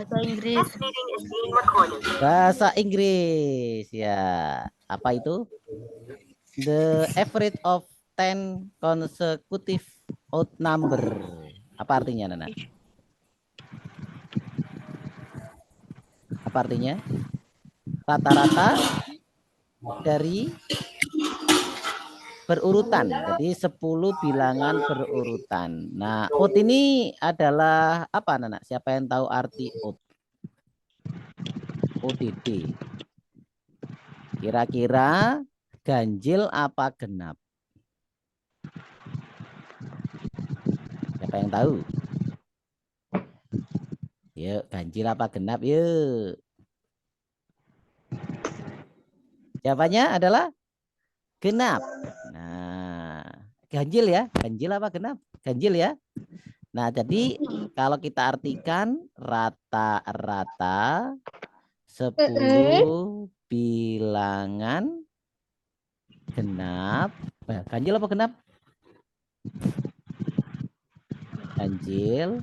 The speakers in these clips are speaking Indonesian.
Bahasa Inggris. Bahasa Inggris ya. Apa itu? The average of 10 consecutive odd number. Apa artinya, Nana? Apa artinya? Rata-rata dari berurutan. Jadi 10 bilangan berurutan. Nah, odd ini adalah apa, Nana? Siapa yang tahu arti odd? ODD. Kira-kira ganjil apa genap? Siapa yang tahu? Yuk, ganjil apa genap? Yuk. Jawabannya adalah genap. Nah, ganjil ya. Ganjil apa genap? Ganjil ya. Nah, jadi kalau kita artikan rata-rata 10 bilangan genap. Ganjil apa genap? Ganjil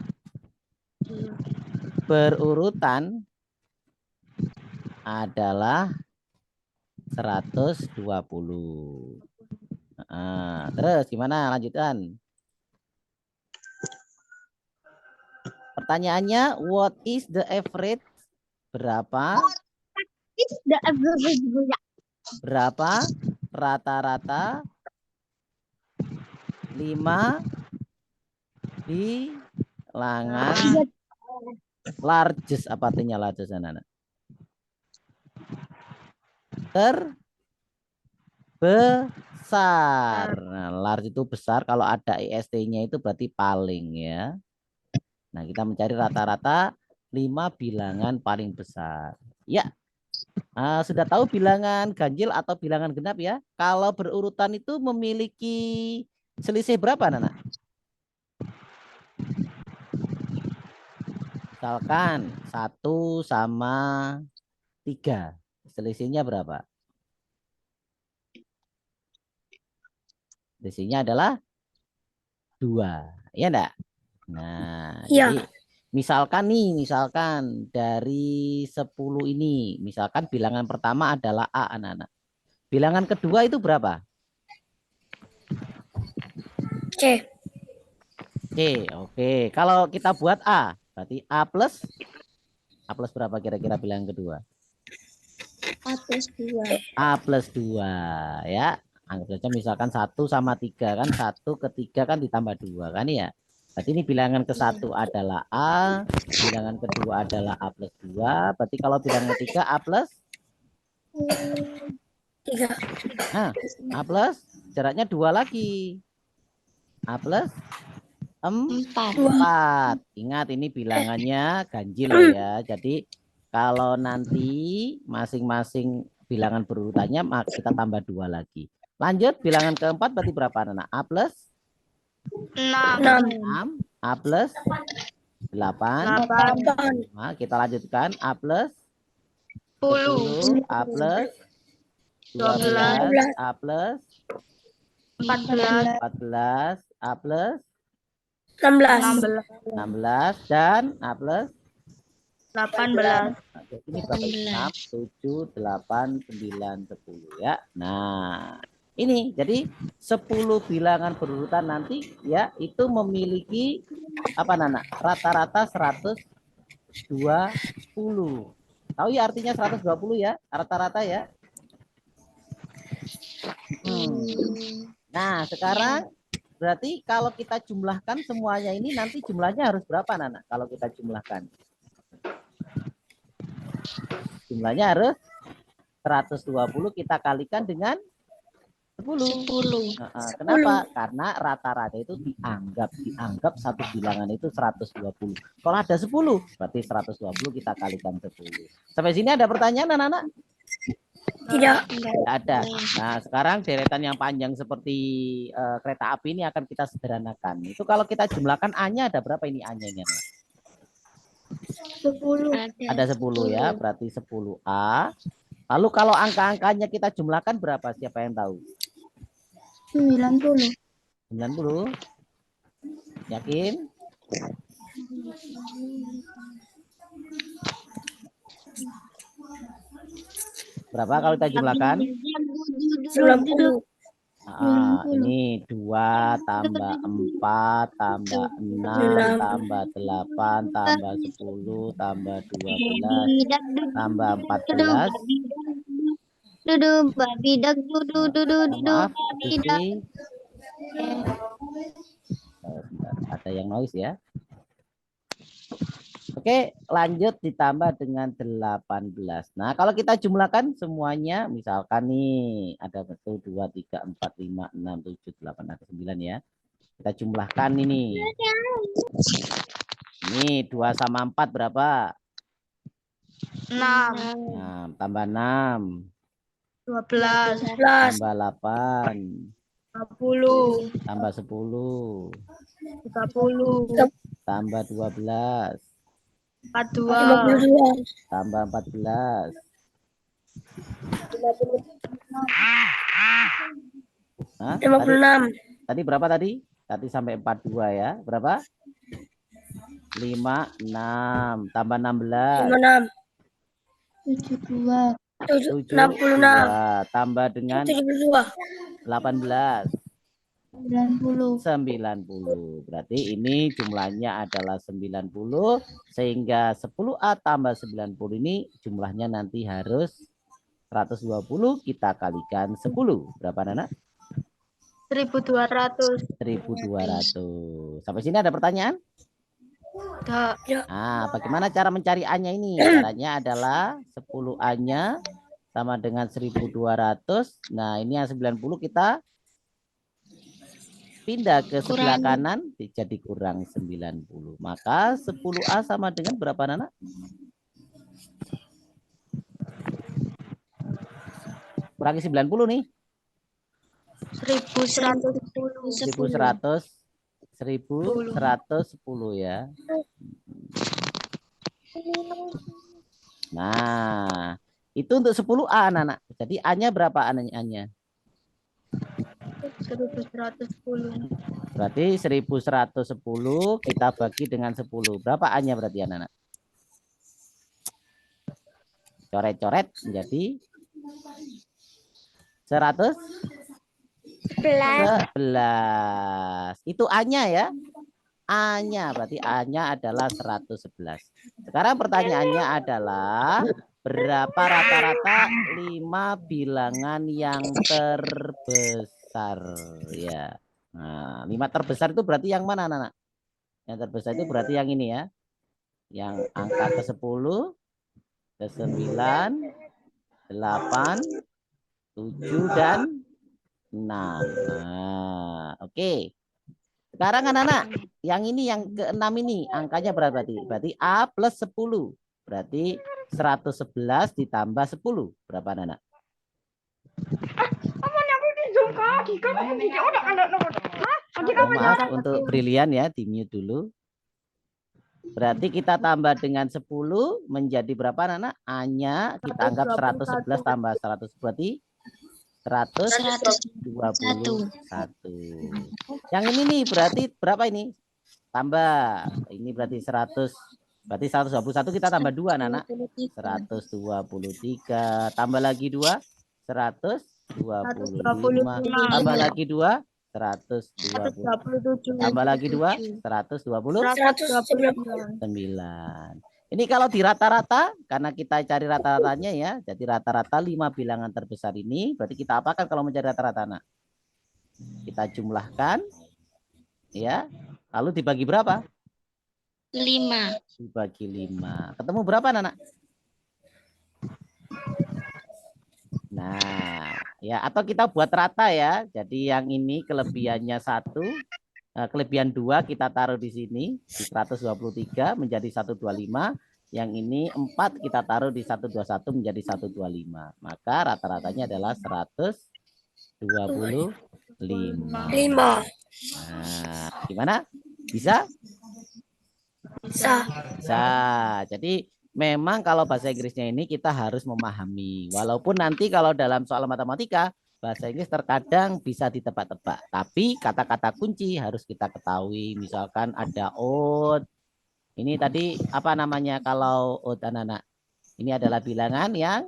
berurutan adalah 120. Nah, terus gimana lanjutan? Pertanyaannya, what is the average? Berapa? Berapa rata-rata 5 bilangan largest? Apa artinya largest, anak-anak? Terbesar. Nah, large itu besar, kalau ada IST-nya itu berarti paling ya. Nah, kita mencari rata-rata 5 bilangan paling besar. Ya, sudah tahu bilangan ganjil atau bilangan genap ya? Kalau berurutan itu memiliki selisih berapa, Nana? Misalkan 1 sama 3. Selisihnya berapa? Selisihnya adalah 2. Ya enggak? Nah, Ya. jadi misalkan dari 10 ini, misalkan bilangan pertama adalah A, anak-anak. Bilangan kedua itu berapa? C. C, oke. Kalau kita buat A, berarti A plus berapa kira-kira bilangan kedua? A plus 2. A plus 2 ya. Anggap saja misalkan 1 sama 3 kan. 1 ke 3 kan ditambah 2 kan ya. Berarti ini bilangan ke-1 adalah A. Bilangan kedua adalah A plus 2. Berarti kalau bilangan ketiga A plus 3. Nah, A plus jaraknya 2 lagi. A plus 4. Ingat ini bilangannya ganjil ya. Jadi kalau nanti masing-masing bilangan berurutannya kita tambah 2 lagi. Lanjut bilangan keempat berarti berapa, anak? A plus 6. A plus 8. Nah, kita lanjutkan A plus 10. A plus 12. A plus 14. A plus 16 dan A plus 18. ini berapa? 6, 7, 8, 9, 10 ya. Nah, ini jadi 10 bilangan berurutan nanti ya itu memiliki apa, Nana? Rata-rata 120. Tahu ya artinya 120 ya? Rata-rata ya. Nah, sekarang berarti kalau kita jumlahkan semuanya ini nanti jumlahnya harus berapa, Nana? Kalau kita jumlahkan. Jumlahnya harus 120 kita kalikan dengan 10. Kenapa? Karena rata-rata itu dianggap satu bilangan itu 120. Kalau ada 10, berarti 120 kita kalikan 10. Sampai sini ada pertanyaan, anak-anak? Tidak. Tidak ada. Nah, sekarang deretan yang panjang seperti kereta api ini akan kita sederhanakan. Itu kalau kita jumlahkan A-nya ada berapa ini A-nya ini? 10. Ada 10 ya, berarti 10A. Lalu kalau angka-angkanya kita jumlahkan berapa? Siapa yang tahu? 90. 90? Yakin? Berapa kalau kita jumlahkan? 90. Ini 2 tambah 4 tambah 6 tambah 8 tambah 10 tambah 12 tambah 14. Maaf, Sisi. Bentar, ada yang noise ya. Oke, lanjut ditambah dengan 18. Nah, kalau kita jumlahkan semuanya, misalkan nih, ada 1, 2, 3, 4, 5, 6, 7, 8, ada 9 ya. Kita jumlahkan ini. Ini 2 sama 4 berapa? 6. 6, tambah 6. 12. Tambah 8. 20. Tambah 10. 30. Tambah 12. 42. Tambah 14. 56. Tadi berapa tadi? Tadi sampai 42 ya. Berapa? 5, 6. Tambah 16. 56. 7, 66. 2. Tambah dengan 72. 18. 90. 90. Berarti ini jumlahnya adalah 90. Sehingga 10A tambah 90 ini jumlahnya nanti harus 120 kita kalikan 10. Berapa Nana? 1200. 1200. Sampai sini ada pertanyaan? Ya. Bagaimana cara mencari A-nya ini? Caranya adalah 10A-nya sama dengan 1200. Nah, ini yang 90 kita pindah ke sebelah kanan jadi kurang 90. Maka 10A sama dengan berapa Nana? Kurangi 90 nih. 1110. 1100. 1110 ya. Nah, itu untuk 10A anak-anak. Jadi A-nya berapa A-nya? 1110. Berarti 1110 kita bagi dengan 10. Berapa A-nya berarti anak-anak? Coret-coret menjadi 111. Itu A-nya ya. A-nya berarti A-nya adalah 111. Sekarang pertanyaannya adalah berapa rata-rata 5 bilangan yang terbesar ya. Nah, 5 terbesar itu berarti yang mana anak-anak? Yang terbesar itu berarti yang ini ya. Yang angka ke-10, ke-9, 8, 7 dan 6. Nah, oke. Sekarang anak-anak, yang ini yang ke-6 ini angkanya berapa berarti? Berarti A plus 10. Berarti 111 ditambah 10. Berapa anak-anak? Maaf untuk Brilian ya, di mute dulu. Berarti kita tambah dengan 10 menjadi berapa anak-anak? A-nya kita anggap 111 tambah 100 berarti 121. Yang ini nih berarti berapa ini? Tambah. Ini berarti 100. Berarti 121 kita tambah 2 anak. 123 tambah lagi 2 125 tambah lagi 2 120 tambah lagi 2 129. Ini kalau di rata-rata karena kita cari rata-ratanya ya. Jadi rata-rata 5 bilangan terbesar ini berarti kita apakan kalau mencari rata-rata anak? Kita jumlahkan ya. Lalu dibagi berapa? 5. Dibagi 5. Ketemu berapa anak? Nah, ya atau kita buat rata ya. Jadi yang ini kelebihannya 1, kelebihan 2 kita taruh di sini di 123 menjadi 125. Yang ini 4 kita taruh di 121 menjadi 125. Maka rata-ratanya adalah 125. 5. Nah, gimana? Bisa? Bisa. Bisa. Jadi memang kalau bahasa Inggrisnya ini kita harus memahami. Walaupun nanti kalau dalam soal matematika, bahasa Inggris terkadang bisa ditebak-tebak. Tapi kata-kata kunci harus kita ketahui. Misalkan ada odd. Ini tadi apa namanya kalau odd anak-anak? Ini adalah bilangan yang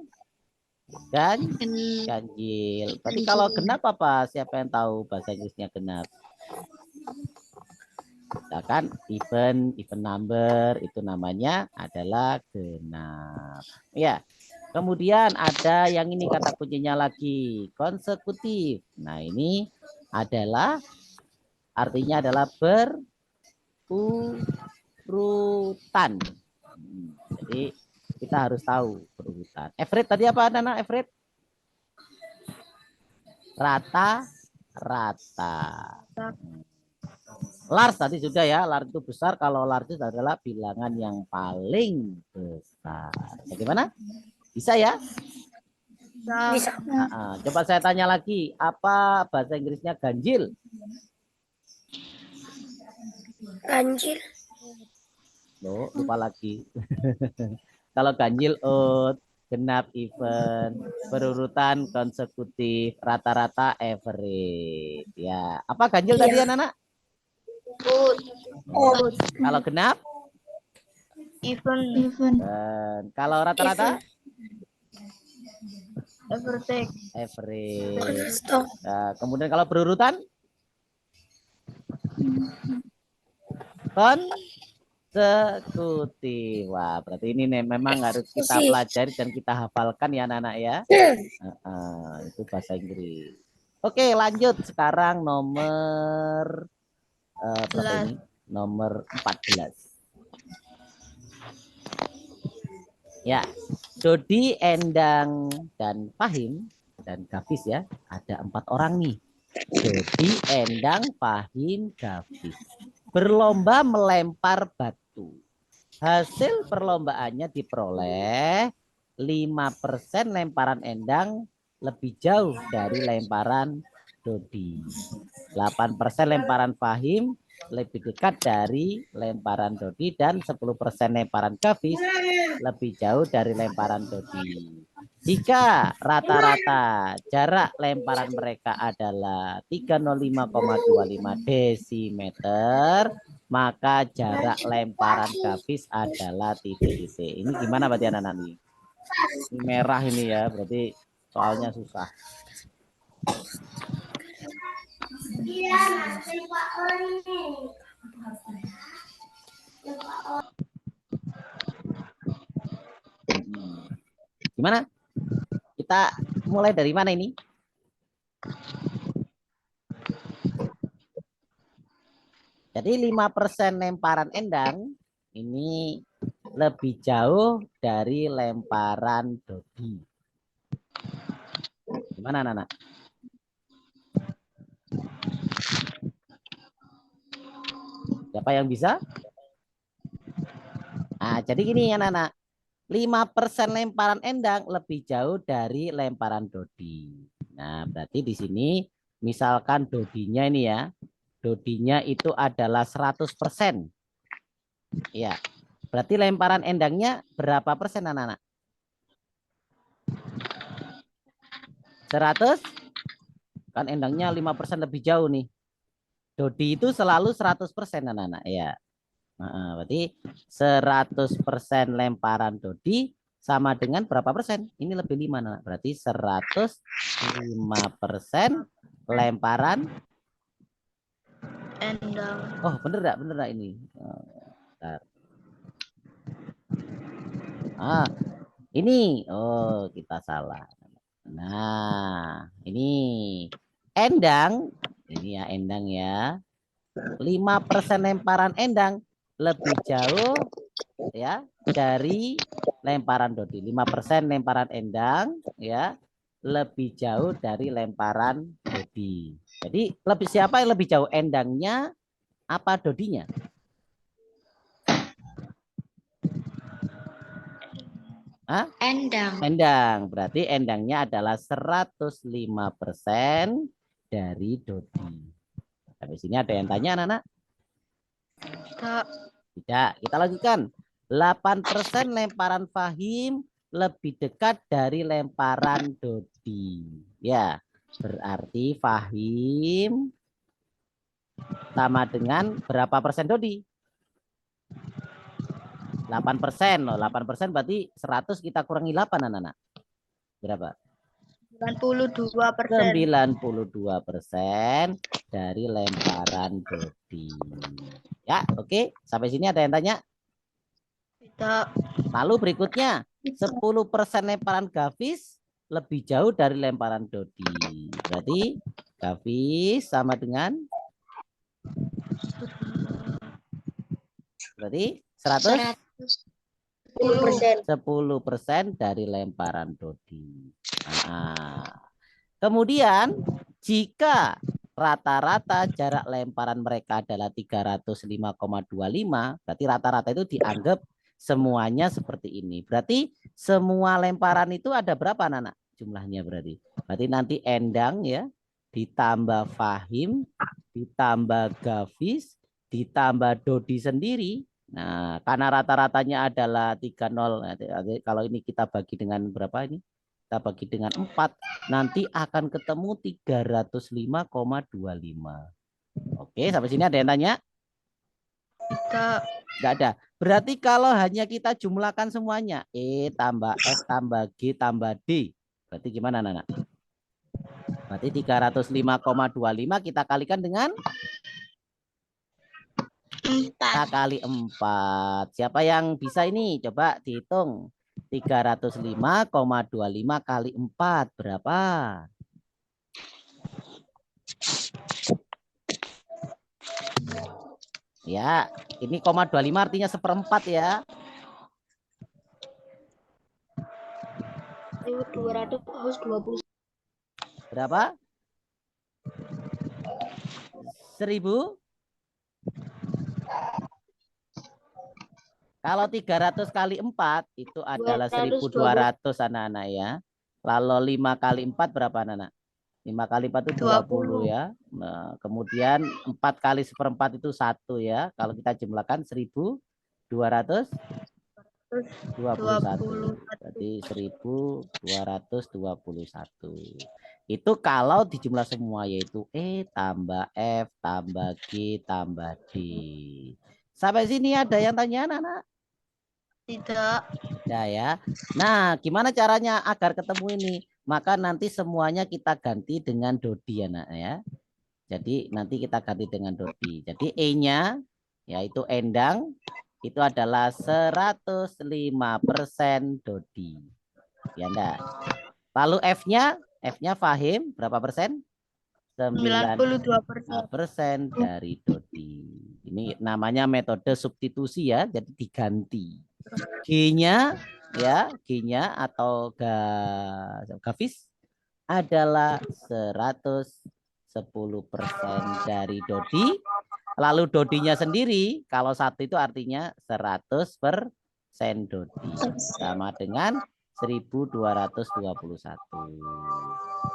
Ganjil. Berarti kalau genap apa? Siapa yang tahu bahasa Inggrisnya genap? Misalkan even number itu namanya adalah genap. Ya. Kemudian ada yang ini kata kuncinya lagi, konsekutif. Nah, ini adalah artinya adalah berurutan. Jadi kita harus tahu berurutan. Everett tadi apa Nana? Everett? Rata-rata. Large tadi sudah ya. Large itu besar. Kalau large itu adalah bilangan yang paling besar. Bagaimana? Bisa ya? Bisa. Coba saya tanya lagi. Apa bahasa Inggrisnya ganjil? Ganjil. Loh, lupa lagi. Kalau ganjil odd, genap even, berurutan konsekutif, rata-rata average. Ya, apa ganjil tadi ya, Nana? Odd. Kalau genap? Even. Dan kalau rata-rata? Average. Average. Nah, kemudian kalau berurutan? Konsekutif. Wah, berarti ini memang harus kita pelajari dan kita hafalkan ya, anak-anak ya. Itu bahasa Inggris. Oke, lanjut sekarang nomor berapa ini? Nomor 14. Ya, Dodi, Endang, dan Fahim dan Gafis ya. Ada 4 orang nih. Dodi, Endang, Fahim, Gafis. Berlomba melempar batu. Hasil perlombaannya diperoleh 5% lemparan Endang lebih jauh dari lemparan Dodi. 8% lemparan Fahim lebih dekat dari lemparan Dodi dan 10% lemparan Gafis lebih jauh dari lemparan Dodi. Jika rata-rata jarak lemparan mereka adalah 305,25 desimeter, maka jarak lemparan Gafis adalah titik-titik. Ini gimana berarti anak-anak ini? Ini merah ini ya, berarti soalnya susah. Gimana? Kita mulai dari mana ini? Jadi 5% lemparan Endang ini lebih jauh dari lemparan Dodi. Gimana anak-anak? Siapa yang bisa? Nah, jadi gini anak-anak. 5% lemparan Endang lebih jauh dari lemparan Dodi. Nah, berarti di sini misalkan Dodinya ini ya. Dodinya itu adalah 100%. Ya. Berarti lemparan Endangnya berapa persen anak-anak? 100? Kan Endangnya 5% lebih jauh nih. Dodi itu selalu 100% anak-anak ya. Nah, berarti 100% lemparan Dodi sama dengan berapa persen? Ini lebih 5. Nah, berarti 105% lemparan Endang. Oh, bener enggak? Bener enggak ini? Ini. Oh, kita salah. Nah, ini Endang. Ini ya Endang ya. 5% lemparan Endang lebih jauh ya dari lemparan Dodi. 5% lemparan Endang ya lebih jauh dari lemparan Dodi. Jadi lebih siapa yang lebih jauh, Endangnya apa Dodinya? Hah? Endang. Endang. Berarti Endangnya adalah 105% dari Dodi. Sampai sini ada yang tanya anak-anak? Tidak. Kita lanjutkan. 8% lemparan Fahim lebih dekat dari lemparan Dodi. Ya, berarti Fahim sama dengan berapa persen Dodi? 8%. 8% berarti 100 kita kurangi 8 anak-anak. Berapa? 92%. 92% dari lemparan Dodi. Ya, oke. Sampai sini ada yang tanya? Tidak. Lalu berikutnya, 10% lemparan Gavis lebih jauh dari lemparan Dodi. Berarti Gavis sama dengan berarti 10% dari lemparan Dodi. Kemudian jika rata-rata jarak lemparan mereka adalah 305,25, berarti rata-rata itu dianggap semuanya seperti ini. Berarti semua lemparan itu ada berapa anak jumlahnya berarti? Berarti nanti Endang ya, ditambah Fahim, ditambah Gavis, ditambah Dodi sendiri. Nah, karena rata-ratanya adalah 30, kalau ini kita bagi dengan berapa ini? Kita bagi dengan 4, nanti akan ketemu 305,25. Oke, sampai sini ada yang tanya? Tidak. Enggak ada. Berarti kalau hanya kita jumlahkan semuanya, E tambah F tambah G tambah D, berarti gimana anak? Berarti 305,25 kita kalikan dengan 4. kita kali 4. Siapa yang bisa ini? Coba dihitung. 305,25 kali 4 berapa? Ya, ini 0,25 artinya 1/4 ya. 220. Berapa? 1000. Kalau 300 kali 4 itu adalah 1200 anak-anak ya. Lalu 5 kali 4 berapa anak-anak? 5 kali 4 itu 20 ya. Nah, kemudian 4 kali 1/4 itu 1 ya. Kalau kita jumlahkan 1221. Berarti 1221. Itu kalau dijumlah semua yaitu E tambah F tambah G tambah D. Sampai sini ada yang tanya anak-anak? Tidak. Tidak ya. Nah, gimana caranya agar ketemu ini? Maka nanti semuanya kita ganti dengan Dodi ya, nak ya. Jadi nanti kita ganti dengan Dodi. Jadi E-nya yaitu Endang itu adalah 105% Dodi. Ya enggak? Lalu F-nya Fahim berapa persen? 92% dari Dodi. Ini namanya metode substitusi ya, jadi diganti. G-nya ya, G-nya atau Gavis adalah 110% dari Dodi. Lalu Dodinya sendiri kalau 1 itu artinya 100% Dodi. Sama dengan 1221.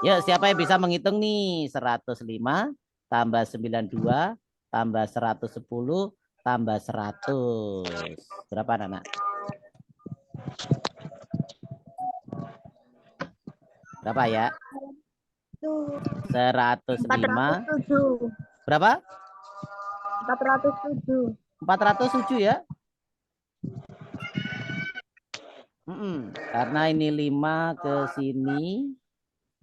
Yuk, siapa yang bisa menghitung nih? 105 tambah 92 tambah 110 tambah 100. Berapa anak? Berapa ya? 105. 407. Berapa? 407. 407 ya? Karena ini 5 ke sini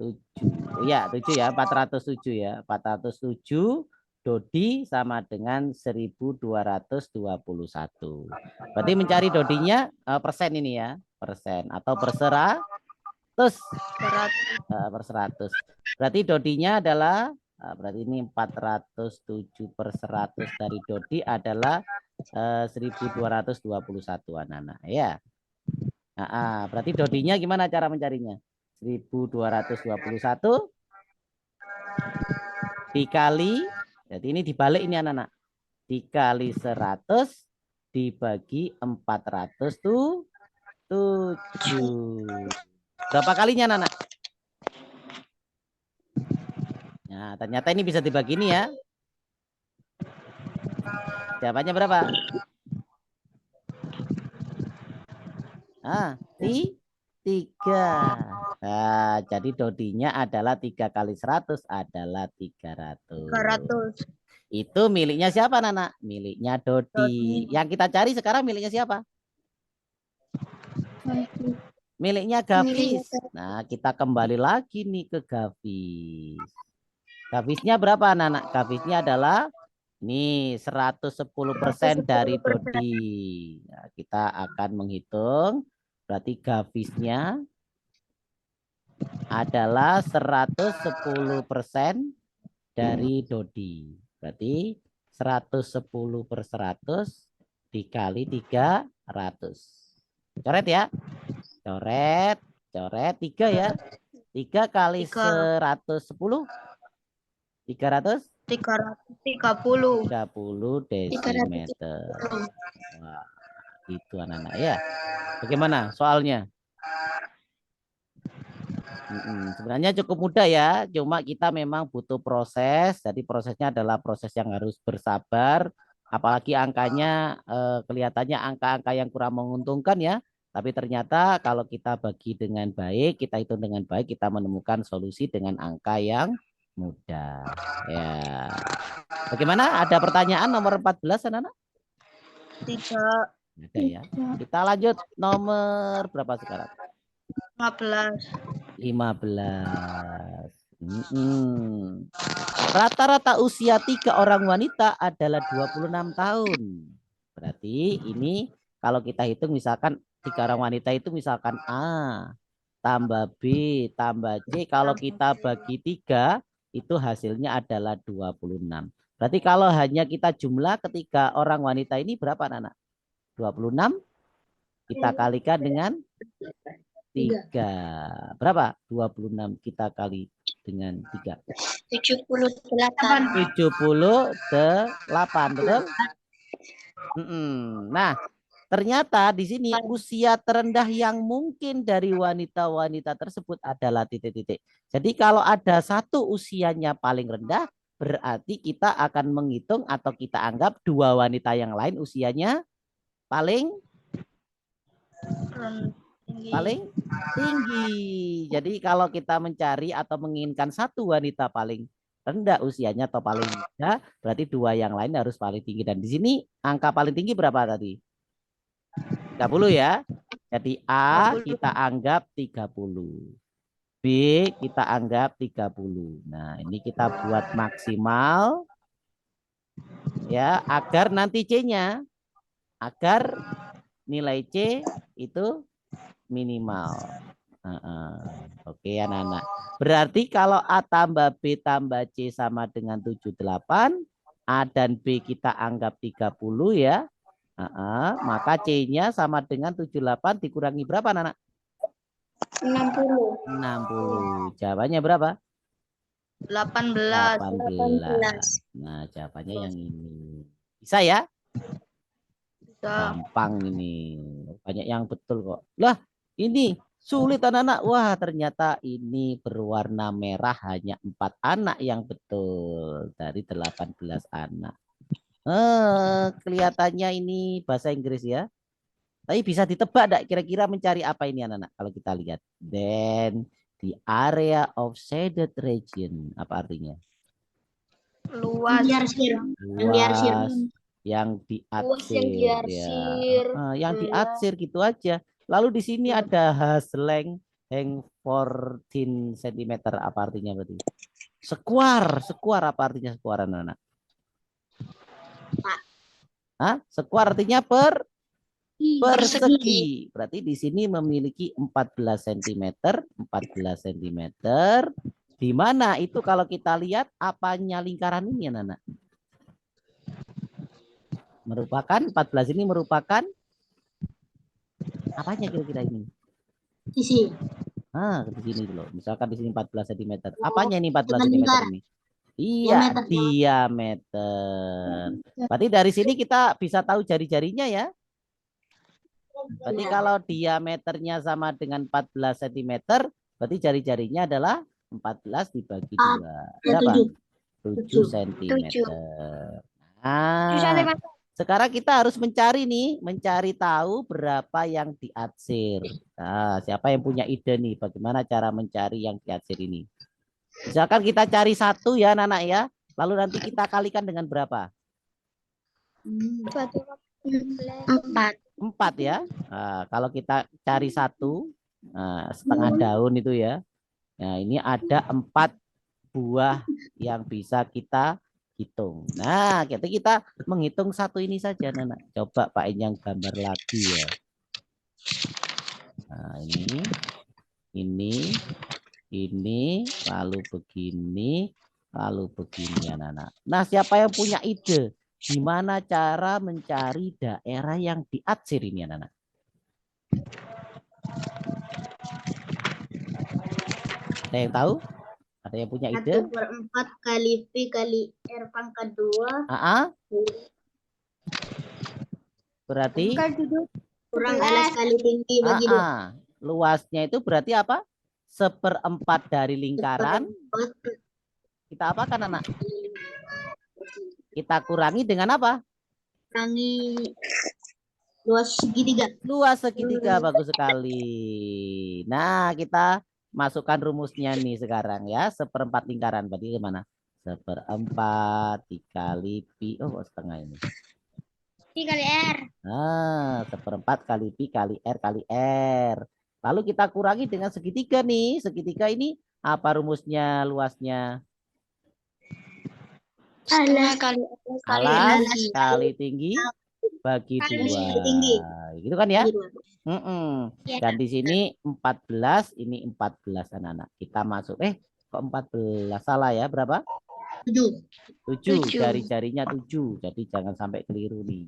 7. Ya, 7 ya, 407 ya. 407 Dodi sama dengan 1221. Berarti mencari Dodinya persen ini ya, persen atau per 100. Per 100. Berarti Dodinya adalah berarti ini 407 per 100 dari Dodi adalah 1221 anak-anak ya. Berarti Dodinya gimana cara mencarinya? 1221 dikali, jadi ini dibalik ini anak-anak, dikali 100 dibagi 407. Berapa kalinya anak-anak? Nah, ternyata ini bisa dibagi ini ya. Jawabannya berapa? Tiga. Nah, jadi Dodinya adalah 3 kali 100 adalah 300. Itu miliknya siapa, Nana? Miliknya Dodi. Yang kita cari sekarang miliknya siapa? Miliknya Gavis. Nah, kita kembali lagi nih ke Gavis. Gavisnya berapa anak-anak? Gavisnya adalah nih 110% dari 110%. Dodi. Nah, kita akan menghitung. Berarti Gavisnya adalah 110% dari Dodi. Berarti 110 per 100 dikali 300. Coret ya. Coret. Coret 3 ya. 3 kali 3. 110. 330 330. desimeter. Wah, itu anak-anak ya. Bagaimana soalnya? Sebenarnya cukup mudah ya, cuma kita memang butuh proses. Jadi prosesnya adalah proses yang harus bersabar. Apalagi angkanya kelihatannya angka-angka yang kurang menguntungkan ya. Tapi ternyata kalau kita bagi dengan baik, kita hitung dengan baik, kita menemukan solusi dengan angka yang mudah. Ya. Bagaimana? Ada pertanyaan nomor 14 anak-anak? Tidak. Ada ya. Kita lanjut nomor berapa sekarang? 15. 15. Rata-rata usia 3 orang wanita adalah 26 tahun. Berarti ini kalau kita hitung misalkan 3 orang wanita itu misalkan A tambah B tambah C. Kalau kita bagi 3 itu hasilnya adalah 26. Berarti kalau hanya kita jumlah ketiga orang wanita ini berapa anak? 26 kita kalikan dengan 3. Berapa? 26 kita kali dengan 3. 78. 78, betul? Nah, ternyata di sini usia terendah yang mungkin dari wanita-wanita tersebut adalah titik-titik. Jadi kalau ada satu usianya paling rendah, berarti kita akan menghitung atau kita anggap 2 wanita yang lain usianya paling tinggi. Jadi kalau kita mencari atau menginginkan satu wanita paling rendah usianya atau paling muda, berarti 2 yang lain harus paling tinggi. Dan di sini angka paling tinggi berapa tadi? 30 ya. Jadi A 30. kita anggap 30. B kita anggap 30. Nah, ini kita buat maksimal ya agar nanti C-nya agar nilai C itu minimal. Oke anak-anak. Berarti kalau A tambah B tambah C sama dengan 78, A dan B kita anggap 30 ya. Maka C-nya sama dengan 78 dikurangi berapa anak-anak? 60. 60. Jawabannya berapa? 18. 18. Nah, jawabannya yang ini. Bisa ya? Bisa. Gampang ini. Banyak yang betul kok. Lah, ini sulit anak-anak. Wah, ternyata ini berwarna merah hanya 4 anak yang betul dari 18 anak. Kelihatannya ini bahasa Inggris ya. Tapi bisa ditebak enggak kira-kira mencari apa ini anak-anak kalau kita lihat. Then the area of shaded region apa artinya? Luas. Luas yang diarsir ya. Yang diarsir gitu aja. Lalu di sini ada hasleng hang 14 cm apa artinya berarti? Sekuar apa artinya sekuar anak-anak? Sekuar artinya persegi. Berarti di sini memiliki 14 cm, 14 cm. Di mana itu kalau kita lihat apanya lingkaran ini anak-anak? Merupakan 14 ini merupakan apanya kira-kira ini? Sisi. Di sini dulu. Misalkan di sini 14 cm. Apanya ini 14 cm ini? Iya, diameter. Berarti dari sini kita bisa tahu jari-jarinya ya. Berarti kalau diameternya sama dengan 14 cm, berarti jari-jarinya adalah 14 dibagi 2. Berapa? 7 cm. Nah, sekarang kita harus mencari tahu berapa yang diarsir. Nah, siapa yang punya ide nih bagaimana cara mencari yang diarsir ini? Misalkan kita cari 1 ya anak-anak ya, lalu nanti kita kalikan dengan berapa? 4. 4 ya. Nah, kalau kita cari 1, Nah, setengah daun itu ya. Nah, ini ada 4 buah yang bisa kita hitung. Nah, kita menghitung satu ini saja, Nana. Coba Pak Enyang gambar lagi ya. Nah, ini, lalu begini ya, Nana. Nah, siapa yang punya ide? Gimana cara mencari daerah yang diatsir ini ya, Nana? Ada yang tahu? Ada yang punya ide? 1/4 kali P kali R pangkat 2. Berarti Kurang alas kali tinggi bagi 2. luasnya itu berarti apa? 1/4 dari lingkaran. Kita apakan, anak? Kita kurangi dengan apa? Kurangi luas segitiga. Luas segitiga, bagus sekali. Nah, kita masukkan rumusnya nih sekarang ya. 1/4 lingkaran. Berarti gimana? 1/4 dikali pi. Oh, setengah ini. Pi kali R. Nah, 1/4 kali pi kali R kali R. Lalu kita kurangi dengan segitiga nih. Segitiga ini apa rumusnya luasnya? Alas kali tinggi bagi 2. Gitu kan ya? Dan di sini 14, ini 14 anak-anak. Kita masuk. Kok 14? Salah ya, berapa? 7. Jari-jarinya 7. Jadi jangan sampai keliru nih.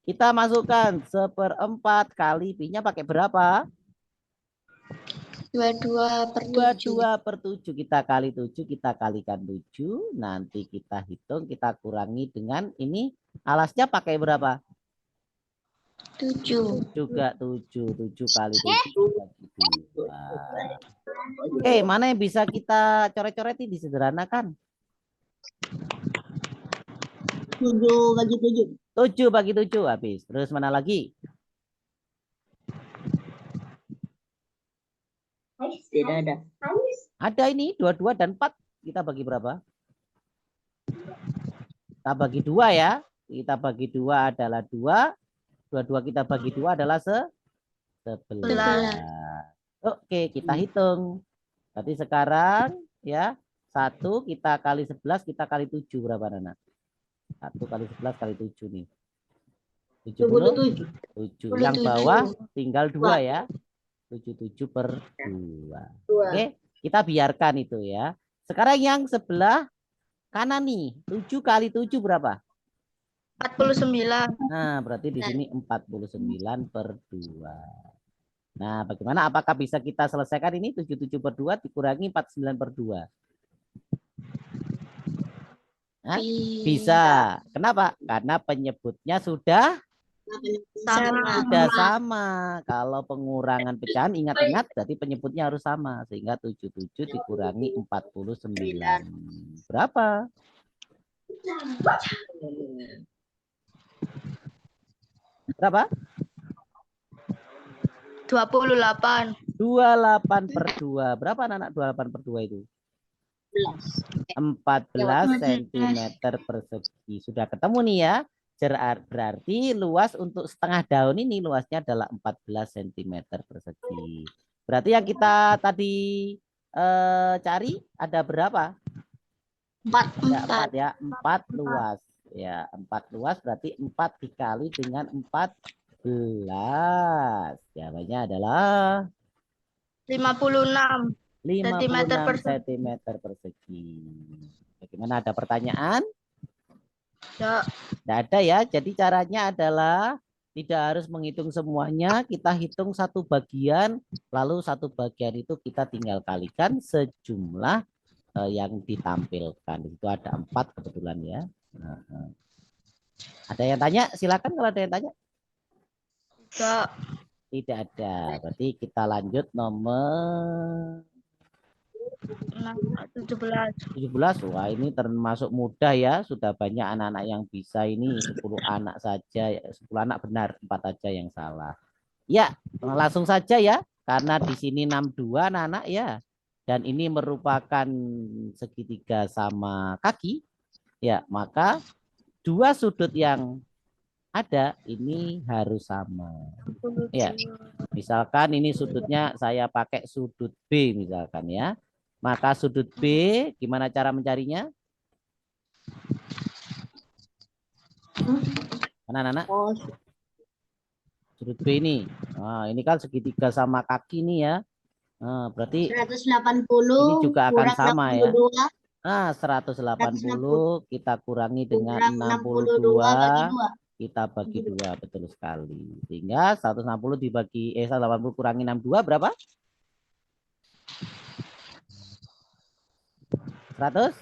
Kita masukkan 1/4 kali pi-nya pakai berapa? 22/7. Kita kali 7, kita kalikan 7. Nanti kita hitung, kita kurangi dengan ini. Alasnya pakai berapa? 7. Juga 7. 7 kali 7 bagi 2. Mana yang bisa kita coret-coret ini disederhanakan? 7 bagi 7. 7 bagi 7 habis. Terus mana lagi? Tidak ada. Ada ini 22 dan 4. Kita bagi berapa? Kita bagi 2 ya. Kita bagi 2 adalah 2. 22 kita bagi 2 adalah 11. Oke, kita hitung. Berarti sekarang ya 1 kita kali 11 kita kali 7 berapa, Nana? 1 kali 11 kali 7 nih. 77. Yang bawah tinggal 2 ya. 77/2. Oke, kita biarkan itu ya. Sekarang yang sebelah kanan nih. 7 kali 7 berapa? 49. Nah, berarti di sini 49/2. Nah, bagaimana? Apakah bisa kita selesaikan ini? 77/2 dikurangi 49/2. Nah, bisa. Kenapa? Karena penyebutnya sudah sama. Kalau pengurangan pecahan, ingat-ingat berarti penyebutnya harus sama. Sehingga 77 dikurangi 49. Berapa? Berapa? 28. 28/2. Berapa anak 28/2 itu? 14 cm persegi. Sudah ketemu nih ya. Berarti luas untuk setengah daun ini luasnya adalah 14 cm persegi. Berarti yang kita tadi cari ada berapa? 4 ya, 4 luas. Ya, 4 luas berarti 4 dikali dengan 14. Jawabannya adalah 56 cm persegi. Bagaimana, ada pertanyaan? Ya. Tidak ada ya. Jadi caranya adalah tidak harus menghitung semuanya. Kita hitung satu bagian. Lalu satu bagian itu kita tinggal kalikan sejumlah yang ditampilkan. Itu ada 4 kebetulan ya. Ada yang tanya? Silakan kalau ada yang tanya. Tidak ada. Berarti kita lanjut nomor 17. Wah, ini termasuk mudah ya. Sudah banyak anak-anak yang bisa ini. 10 anak saja. 10 anak benar. 4 aja yang salah. Ya, langsung saja ya. Karena di sini 62 anak-anak ya. Dan ini merupakan segitiga sama kaki. Ya, maka dua sudut yang ada, ini harus sama. Ya, misalkan ini sudutnya saya pakai sudut B misalkan ya. Maka sudut B gimana cara mencarinya? Mana anak? Oh, Sudut B ini. Nah, ini kan segitiga sama kaki nih ya. Nah, berarti 180 ini juga akan kurang sama ya. 62, Nah, 160 180 kita kurangi dengan kurang 62 bagi 62, 2. kita bagi 2, betul sekali. Sehingga 160 dibagi 180 kurangi 62 berapa? 100?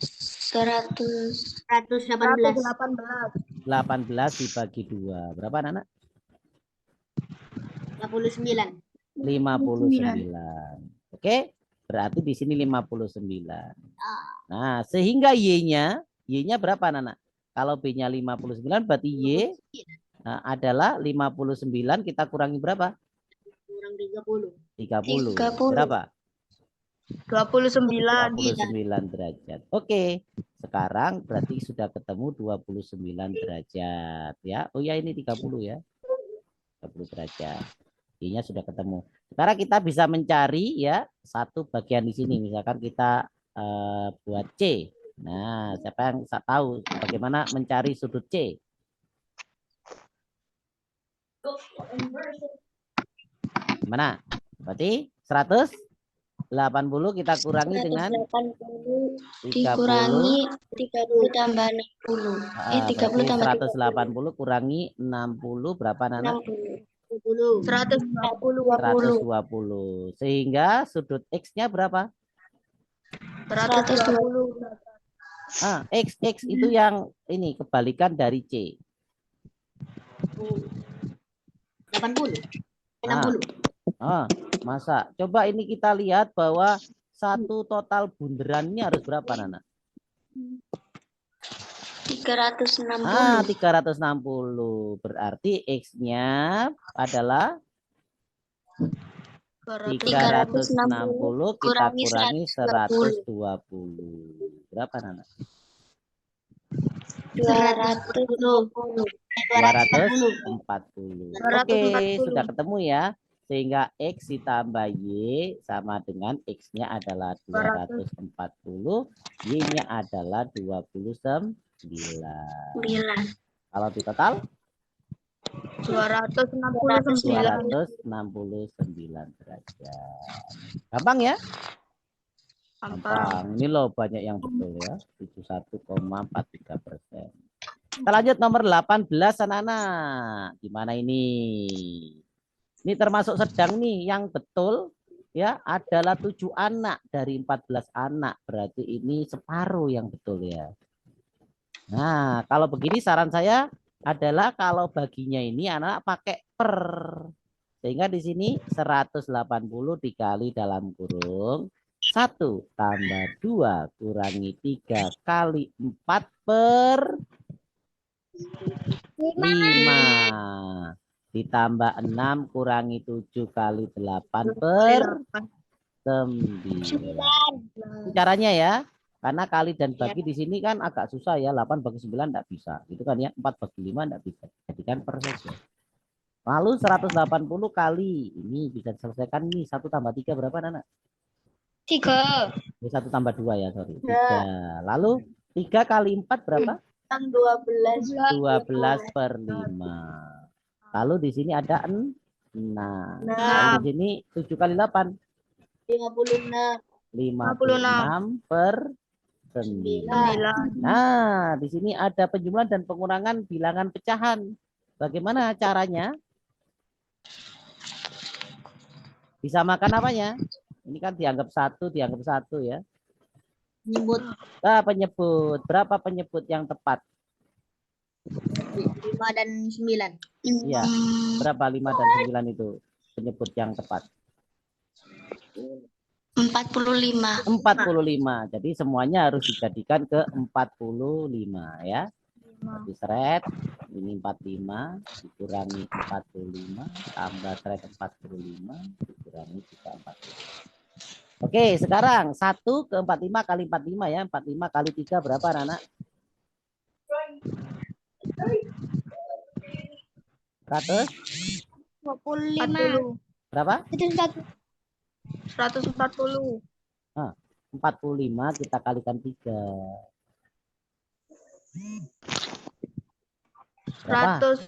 118. 18 dibagi 2. Berapa anak? 59. 59. Oke, berarti di sini 59. Nah, sehingga Y-nya berapa anak? Kalau B-nya 59 berarti Y adalah 59 kita kurangi berapa? Kurang 30. 30. Berapa? 29. 29 derajat. Oke. Sekarang berarti sudah ketemu 29 derajat ya. Oh ya, ini 30 ya. 30 derajat. Y-nya sudah ketemu. Sekarang kita bisa mencari ya satu bagian di sini. Misalkan kita buat C. Nah, siapa yang tahu bagaimana mencari sudut C? Gimana? Berarti 180 kita kurangi dengan 180 dikurangi 30 tambah 60. berarti 180 kurangi 60 berapa Nana? 60. 120. 120. Sehingga sudut X-nya berapa? 120. X itu yang ini kebalikan dari C. 80. 60. Masa? Coba ini kita lihat bahwa satu total bunderannya harus berapa Nana? 360. 360. Berarti X-nya adalah 360 kita kurangi 120. Berapa Nana? 240. 240. Oke, sudah ketemu ya. Sehingga X ditambah Y sama dengan X-nya adalah 240. Y-nya adalah 29. Kalau di total? 269 derajat. Gampang ya? Gampang. Ini loh banyak yang betul ya. 71,43%. Kita lanjut nomor 18 anak-anak. Gimana ini? Ini termasuk sedang nih yang betul ya adalah 7 anak dari 14 anak. Berarti ini separuh yang betul ya. Nah, kalau begini saran saya adalah kalau baginya ini anak pakai per. Sehingga di sini 180 dikali dalam kurung 1 tambah 2 kurangi 3 kali 4 per 5 ditambah 6 kurangi 7 kali 8 per 9. Caranya ya. Karena kali dan bagi di sini kan agak susah ya. 8 bagi 9 enggak bisa. Itu kan ya. 4 bagi 5 enggak bisa. Jadikan per saja. Lalu 180 kali. Ini bisa diselesaikan nih. 1 tambah 3 berapa Nana? 3. Ini 1 tambah 2 ya. Sorry. 3. Lalu 3 kali 4 berapa? 12 per 5. Lalu di sini ada 6. Lalu di sini 7 kali 8. 56. 56 per 9. Nah, di sini ada penjumlahan dan pengurangan bilangan pecahan. Bagaimana caranya? Disamakan apanya? Ini kan dianggap 1 ya. Penyebut. Penyebut. Berapa penyebut yang tepat? 5 dan 9. Iya. Berapa 5 dan 9 itu penyebut yang tepat? 45. 45. Jadi semuanya harus dijadikan ke 45 ya. Jadi seret ini 45 dikurangi 45 tambah seret 45 dikurangi 345. Oke, sekarang 1 ke 45 kali 45 ya. 45 kali 3 berapa Nana? 100 25. berapa? Itu 140. 45 kita kalikan 3. Berapa?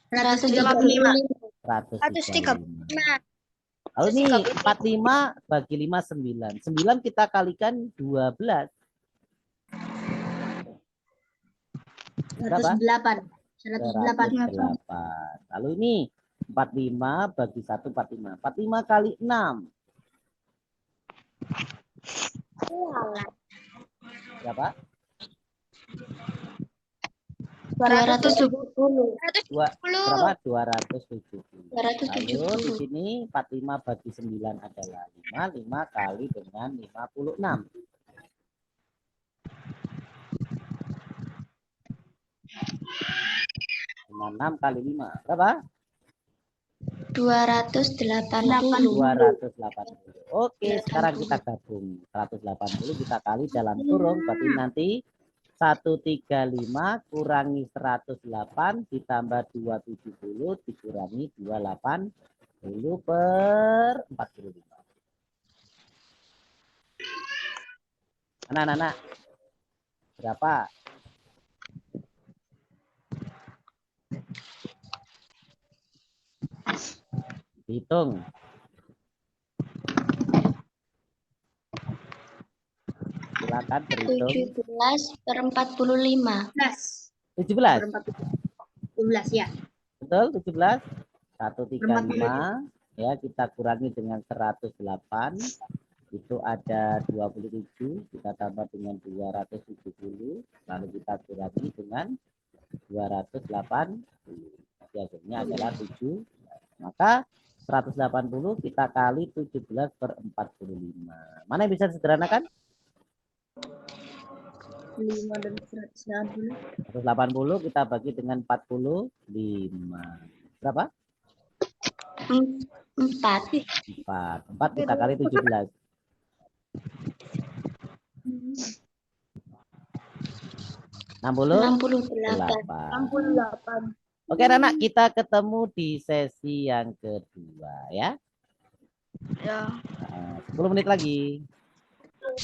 135. 135. Lalu nih 45 bagi 5 9. 9 kita kalikan 12. Berapa? 108. 108. Lalu ini 45 bagi 1 45. 45 kali 6. Berapa? 270. Berapa? 270. 270. Lalu di sini 45 bagi 9 adalah 5. 5 kali dengan 56. 6 kali 5. Berapa? 280. 280. Oke, sekarang kita gabung. 180 kita kali dalam kurung. Berarti nanti 135 kurangi 108 ditambah 270 dikurangi 280 per 45. Anak-anak, berapa? Hitung. Silakan berhitung. 17 per 45. 17. 17 ya. Betul, 17. 135 ya, kita kurangi dengan 108 itu ada 27, kita tambah dengan 270, lalu kita kurangi dengan 280. Hasilnya adalah 7. Maka 180 kita kali 17 per 45. Mana yang bisa disederhanakan? 5 dan 180. 180 kita bagi dengan 45. Berapa? 4. 4 kita kali 17. 68. Oke, anak, kita ketemu di sesi yang kedua ya. Ya. 10 menit lagi.